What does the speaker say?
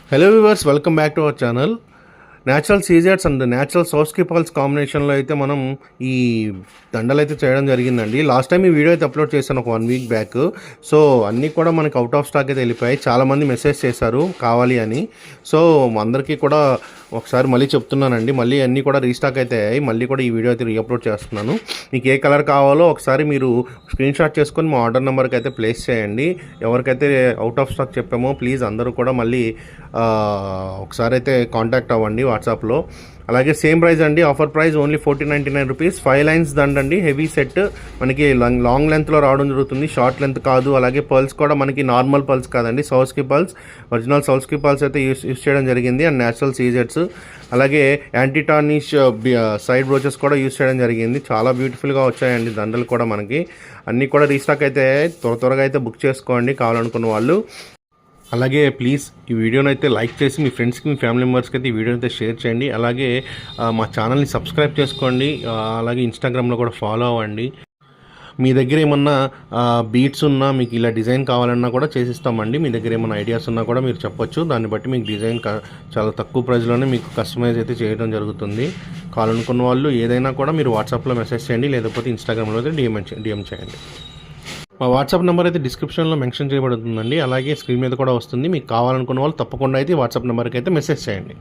Hello viewers, welcome back to our channel. Natural సీజర్స్ and natural సోస్కి పల్స్ కాంబినేషన్లో అయితే మనం ఈ దండలు అయితే చేయడం జరిగిందండి. లాస్ట్ టైం ఈ వీడియో అయితే అప్లోడ్ చేశాను ఒక 1 వీక్ బ్యాక్. సో అన్నీ కూడా మనకి అవుట్ ఆఫ్ స్టాక్ అయితే వెళ్ళిపోయాయి. చాలామంది మెసేజ్ చేశారు కావాలి అని. సో అందరికీ కూడా ఒకసారి మళ్ళీ చెప్తున్నానండి, మళ్ళీ అన్నీ కూడా రీస్టాక్ అయితే అయ్యాయి. మళ్ళీ కూడా ఈ వీడియో అయితే రీఅప్లోడ్ చేస్తున్నాను. మీకు ఏ కలర్ కావాలో ఒకసారి మీరు స్క్రీన్ షాట్ చేసుకొని మా ఆర్డర్ నెంబర్కి అయితే ప్లేస్ చేయండి. ఎవరికైతే అవుట్ ఆఫ్ స్టాక్ చెప్పామో ప్లీజ్ అందరూ కూడా మళ్ళీ ఒకసారి అయితే కాంటాక్ట్ అవ్వండి వాట్సాప్లో. అలాగే సేమ్ ప్రైస్ అండి, offer price only 1499 rupees. 5 lines దండండి, హెవీ సెట్ మనకి లాంగ్ లెంత్లో రావడం జరుగుతుంది, షార్ట్ లెంత్ కాదు. అలాగే పల్స్ కూడా మనకి నార్మల్ పల్స్ కాదండి, సౌస్కి పల్స్, ఒరిజినల్ సౌస్కి పల్స్ అయితే యూస్ చేయడం జరిగింది. అండ్ న్యాచురల్ సీజెట్స్, అలాగే యాంటీ టార్నిష్ సైడ్ బ్రోచెస్ కూడా యూస్ చేయడం జరిగింది. చాలా బ్యూటిఫుల్గా వచ్చాయండి దండలు కూడా మనకి. అన్నీ కూడా రీస్టాక్ అయితే త్వరగా అయితే బుక్ చేసుకోండి కావాలనుకున్న వాళ్ళు. అలాగే ప్లీజ్ ఈ వీడియోని అయితే లైక్ చేసి మీ ఫ్రెండ్స్కి, మీ ఫ్యామిలీ మెంబర్స్కి అయితే ఈ వీడియోని అయితే షేర్ చేయండి. అలాగే మా ఛానల్ని సబ్స్క్రైబ్ చేసుకోండి. అలాగే ఇన్స్టాగ్రామ్లో కూడా ఫాలో అవ్వండి. మీ దగ్గర ఏమన్నా బీట్స్ ఉన్నా, మీకు ఇలా డిజైన్ కావాలన్నా కూడా చేసిస్తామండి. మీ దగ్గర ఏమన్నా ఐడియాస్ ఉన్నా కూడా మీరు చెప్పొచ్చు. దాన్ని బట్టి మీకు డిజైన్ చాలా తక్కువ ప్రైస్లోనే మీకు కస్టమైజ్ అయితే చేయడం జరుగుతుంది. కావాలనుకున్న వాళ్ళు ఏదైనా కూడా మీరు వాట్సాప్లో మెసేజ్ చేయండి, లేకపోతే ఇన్స్టాగ్రామ్లో అయితే డిఎం చేయండి. మా వాట్సాప్ నెంబర్ అయితే డిస్క్రిప్షన్లో మెన్షన్ చేయబడుతుందండి. అలాగే స్క్రీన్ మీద కూడా వస్తుంది. మీకు కావాలనుకున్న వాళ్ళు తప్పకుండా అయితే వాట్సాప్ నెంబర్కి అయితే మెసేజ్ చేయండి.